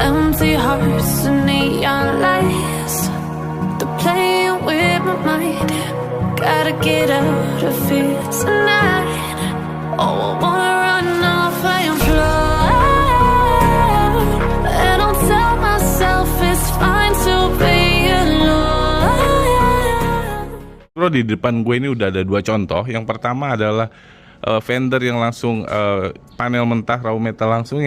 empty hearts and neon lights. They're playing with my mind. Gotta get out of here tonight. Oh, I wanna run off and fly. And I'll tell myself it's fine to be alone. Bro, di depan gue ini udah ada dua contoh. Yang pertama adalah Fender yang langsung panel mentah raw metal langsung,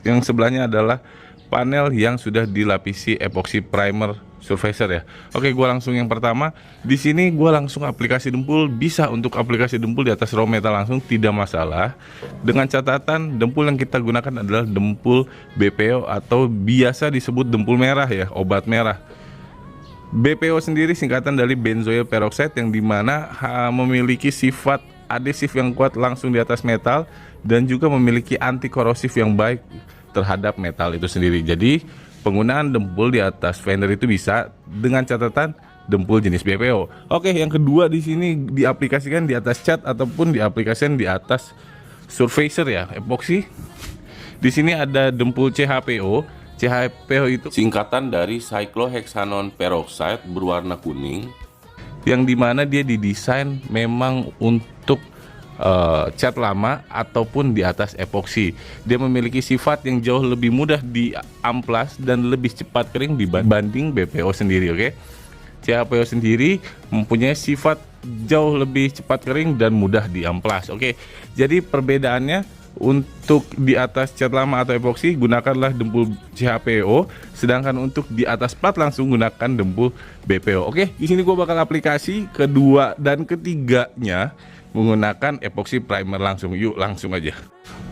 yang sebelahnya adalah panel yang sudah dilapisi epoxy primer surfacer ya. Oke, gua langsung yang pertama. Di sini gua langsung aplikasi dempul, bisa untuk aplikasi dempul di atas raw metal langsung tidak masalah. Dengan catatan dempul yang kita gunakan adalah dempul BPO atau biasa disebut dempul merah ya, obat merah. BPO sendiri singkatan dari benzoyl peroxide yang dimana memiliki sifat adhesif yang kuat langsung di atas metal dan juga memiliki anti korosif yang baik terhadap metal itu sendiri. Jadi penggunaan dempul di atas Fender itu bisa dengan catatan dempul jenis BPO. Oke, yang kedua di sini diaplikasikan di atas cat ataupun diaplikasikan di atas surfacer ya, epoxy. Di sini ada dempul CHPO. CHPO itu singkatan dari cyclohexanone peroxide berwarna kuning, yang dimana dia didesain memang untuk cat lama ataupun di atas epoxy. Dia memiliki sifat yang jauh lebih mudah diamplas dan lebih cepat kering dibanding BPO sendiri. Oke, CHPO sendiri mempunyai sifat jauh lebih cepat kering dan mudah diamplas. Oke, jadi perbedaannya untuk di atas cat lama atau epoxy gunakanlah dempul CHPO, sedangkan untuk di atas plat langsung gunakan dempul BPO. Oke, di sini gue bakal aplikasi kedua dan ketiganya menggunakan epoxy primer langsung. Yuk langsung aja.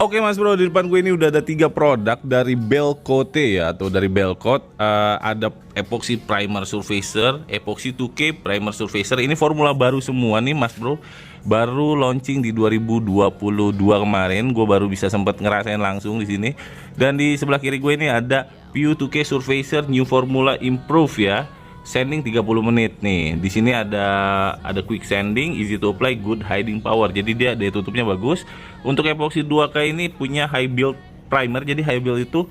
Oke mas bro, di depan gue ini udah ada 3 produk dari Belcote ya, atau dari Belcote. Ada epoxy primer surfacer, epoxy 2K primer surfacer. Ini formula baru semua nih mas bro, baru launching di 2022 kemarin. Gue baru bisa sempat ngerasain langsung di sini. Dan di sebelah kiri gue ini ada PU 2K surfacer new formula improve ya. Sanding 30 menit nih. Di sini ada quick sanding, easy to apply, good hiding power. Jadi dia daya tutupnya bagus. Untuk epoxy 2K ini punya high build primer. Jadi high build itu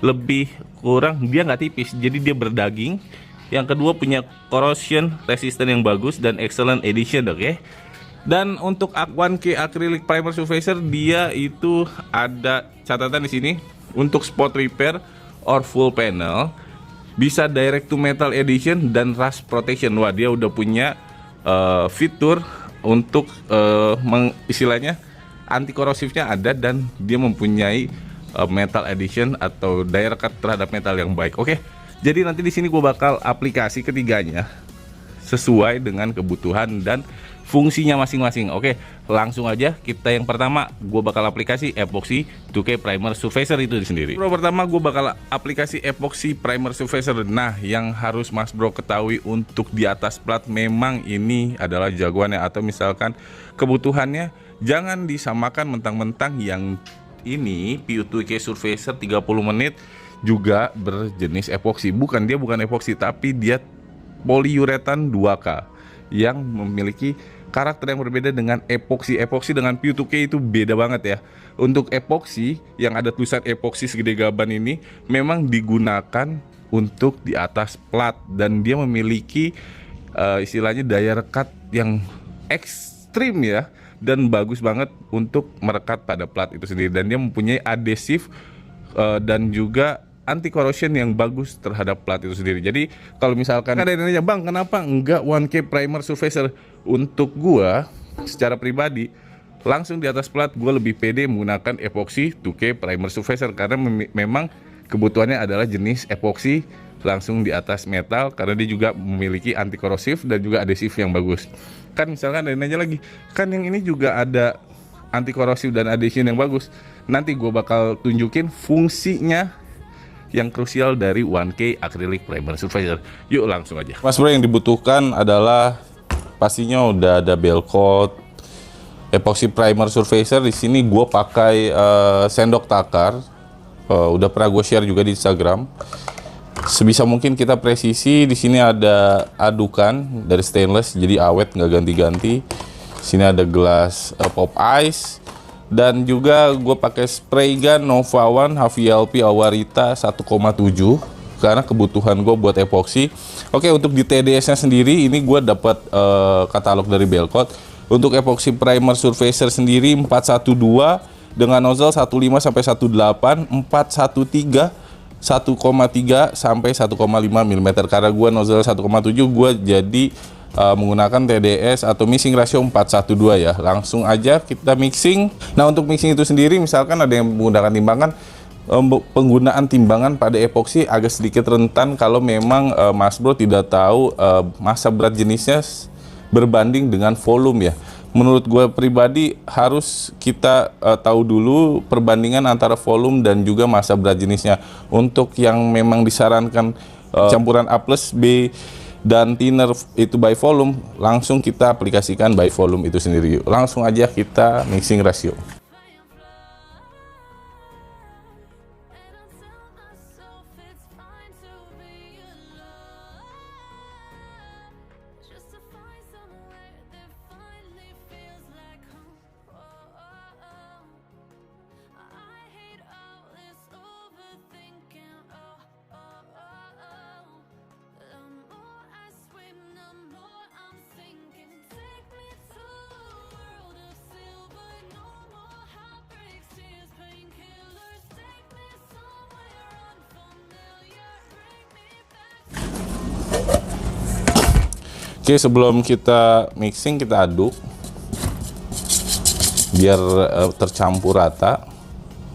lebih kurang, dia nggak tipis, jadi dia berdaging. Yang kedua punya corrosion resistant yang bagus dan excellent adhesion, oke. Dan untuk 1K acrylic primer surfacer, dia itu ada catatan di sini untuk spot repair or full panel. Bisa direct to metal edition dan rust protection. Wah, dia udah punya fitur untuk istilahnya anti korosifnya ada, dan dia mempunyai metal edition atau daya rekat terhadap metal yang baik. Oke, jadi nanti di sini gue bakal aplikasi ketiganya sesuai dengan kebutuhan dan fungsinya masing-masing. Oke, langsung aja kita yang pertama gue bakal aplikasi epoxy 2K primer surfacer itu sendiri. Bro, pertama gue bakal aplikasi epoxy primer surfacer. Nah, yang harus mas bro ketahui untuk di atas plat, memang ini adalah jagoannya, atau misalkan kebutuhannya jangan disamakan mentang-mentang yang ini PU 2K surfacer 30 menit juga berjenis epoxy. Bukan, dia bukan epoxy, tapi dia polyuretan 2K yang memiliki karakter yang berbeda dengan epoxy. Epoxy dengan PU 2K itu beda banget ya. Untuk epoxy yang ada tulisan epoxy segede gaban ini memang digunakan untuk di atas plat, dan dia memiliki istilahnya daya rekat yang ekstrim ya, dan bagus banget untuk merekat pada plat itu sendiri. Dan dia mempunyai adhesif dan juga anti corrosion yang bagus terhadap plat itu sendiri. Jadi kalau misalkan ada yang nanya, bang kenapa enggak 1K primer surfacer? Untuk gua secara pribadi langsung di atas plat gua lebih pede menggunakan epoxy 2K primer surfacer, karena memang kebutuhannya adalah jenis epoxy langsung di atas metal, karena dia juga memiliki anti korosif dan juga adhesif yang bagus. Kan misalkan ada yang nanya lagi, kan yang ini juga ada anti korosif dan adhesion yang bagus. Nanti gua bakal tunjukin fungsinya yang krusial dari 1K acrylic primer surfacer. Yuk langsung aja. Mas bro, yang dibutuhkan adalah pastinya udah ada Belcote epoxy primer surfacer. Di sini gue pakai sendok takar. Udah pernah gue share juga di Instagram. Sebisa mungkin kita presisi. Di sini ada adukan dari stainless, jadi awet nggak ganti-ganti. Sini ada gelas pop ice. Dan juga gue pakai spray gun Nova One HVLP Awarita 1,7 karena kebutuhan gue buat epoksi. Oke, untuk di TDS nya sendiri ini gue dapat katalog dari Belkot. Untuk epoksi primer surfacer sendiri 412 dengan nozzle 15 sampai 18, 413 1,3 sampai 1,5 mm. Karena gue nozzle 1,7, gue jadi menggunakan TDS atau mixing ratio 4:1:2 ya. Langsung aja kita mixing. Nah, untuk mixing itu sendiri misalkan ada yang menggunakan timbangan, penggunaan timbangan pada epoksi agak sedikit rentan kalau memang Mas Bro tidak tahu massa berat jenisnya berbanding dengan volume ya. Menurut gue pribadi harus kita tahu dulu perbandingan antara volume dan juga massa berat jenisnya. Untuk yang memang disarankan campuran A plus B dan thinner itu by volume, langsung kita aplikasikan by volume itu sendiri. Langsung aja kita mixing ratio. Oke, sebelum kita mixing kita aduk biar tercampur rata.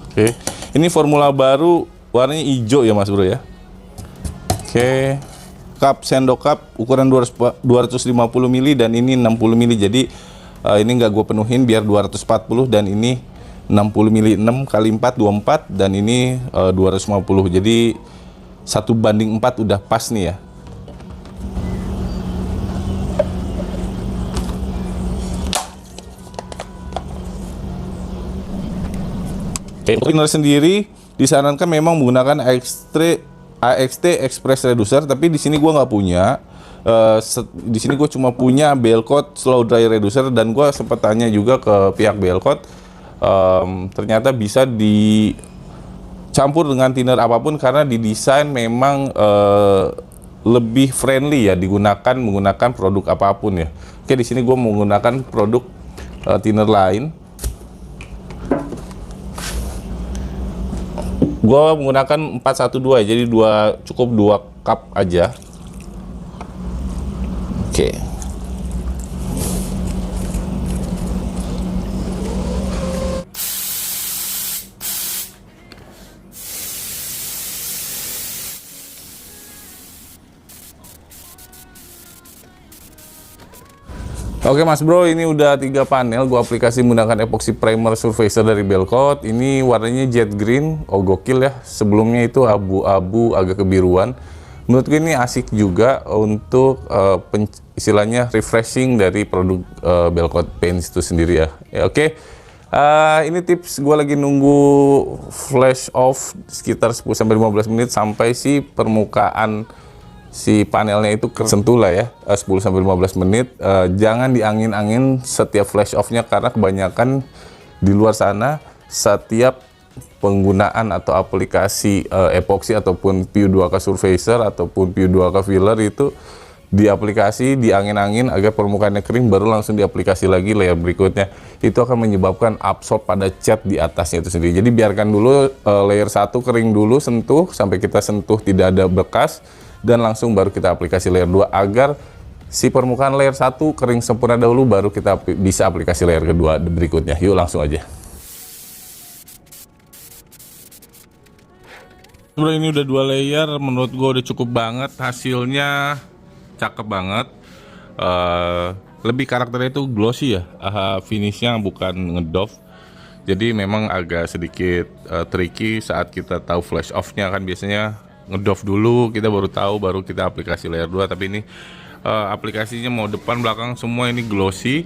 Oke, ini formula baru warnanya hijau ya Mas Bro ya. Oke, cup sendok cup ukuran 250 ml dan ini 60 ml. Jadi ini nggak gue penuhin biar 240 dan ini 60 ml, 6 kali 4 24 dan ini 250. Jadi 1:4 udah pas nih ya. Untuk thinner sendiri disarankan memang menggunakan AXT Express Reducer, tapi di sini gua nggak punya. Di sini gue cuma punya Belkot Slow Dry Reducer dan gue sempat tanya juga ke pihak Belkot, ternyata bisa dicampur dengan thinner apapun karena didesain memang lebih friendly ya menggunakan produk apapun ya. Oke, di sini gue menggunakan produk thinner lain. Gue menggunakan 4:1:2, jadi cukup 2 cup aja. Oke. Oke Mas Bro, ini udah 3 panel gua aplikasi menggunakan epoxy primer surfacer dari Belkot. Ini warnanya jet green, oh gokil ya. Sebelumnya itu abu-abu agak kebiruan. Menurut gue ini asik juga untuk istilahnya refreshing dari produk Belkot Paints itu sendiri ya. Oke. Ini tips gue lagi nunggu flash off sekitar 10-15 menit sampai si permukaan si panelnya itu kesentuh lah ya, 10-15 menit. Jangan diangin-angin setiap flash off-nya karena kebanyakan di luar sana setiap penggunaan atau aplikasi epoxy ataupun PU2K surfacer ataupun PU2K filler itu di aplikasi diangin-angin agar permukaannya kering baru langsung diaplikasi lagi layer berikutnya. Itu akan menyebabkan absorb pada cat di atasnya itu sendiri. Jadi biarkan dulu layer 1 kering dulu, sentuh sampai kita sentuh tidak ada bekas dan langsung baru kita aplikasi layer 2 agar si permukaan layer 1 kering sempurna dahulu baru kita bisa aplikasi layer kedua berikutnya. Yuk langsung aja. Bro, ini udah 2 layer, menurut gue udah cukup banget, hasilnya cakep banget. Lebih karakternya itu glossy ya, finishnya bukan ngedoff. Jadi memang agak sedikit tricky saat kita tahu flash off-nya kan biasanya ngedoff dulu, kita baru tahu, baru kita aplikasi layer 2. Tapi ini aplikasinya mau depan belakang semua ini glossy.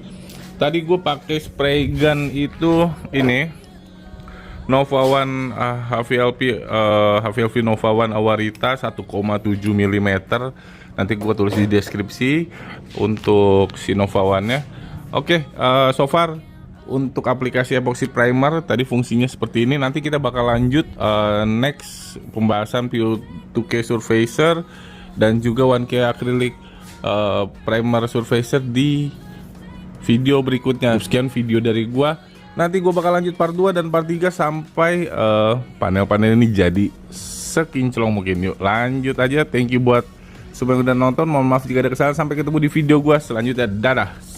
Tadi gue pakai spray gun itu ini Nova One HVLP Nova One Awarita 1,7 mm. Nanti gue tulis di deskripsi untuk si Nova One nya. Oke, so far untuk aplikasi epoxy primer tadi fungsinya seperti ini. Nanti kita bakal lanjut next pembahasan PU2K surfacer dan juga 1K acrylic primer surfacer di video berikutnya. Sekian video dari gua. Nanti gua bakal lanjut part 2 dan part 3 sampai panel-panel ini jadi sekinclong mungkin. Yuk lanjut aja. Thank you buat semua yang udah nonton. Mohon maaf jika ada kesalahan. Sampai ketemu di video gua selanjutnya. Dadah.